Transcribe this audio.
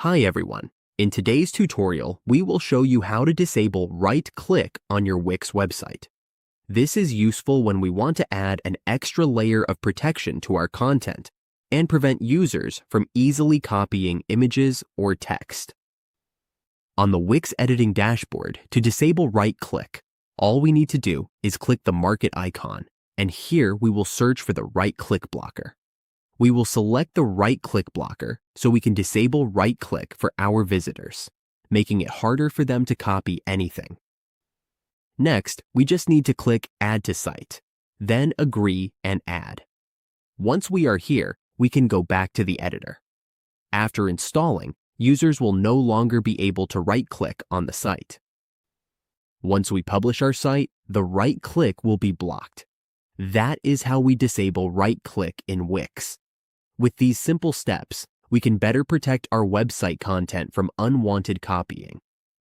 Hi everyone. In today's tutorial, we will show you how to disable right-click on your Wix website. This is useful when we want to add an extra layer of protection to our content and prevent users from easily copying images or text. On the Wix editing dashboard, to disable right-click, all we need to do is click the market icon, and here we will search for the right-click blocker. We will select the right-click blocker so we can disable right-click for our visitors, making it harder for them to copy anything. Next, we just need to click Add to Site, then Agree and Add. Once we are here, we can go back to the editor. After installing, users will no longer be able to right-click on the site. Once we publish our site, the right-click will be blocked. That is how we disable right-click in Wix. With these simple steps, we can better protect our website content from unwanted copying.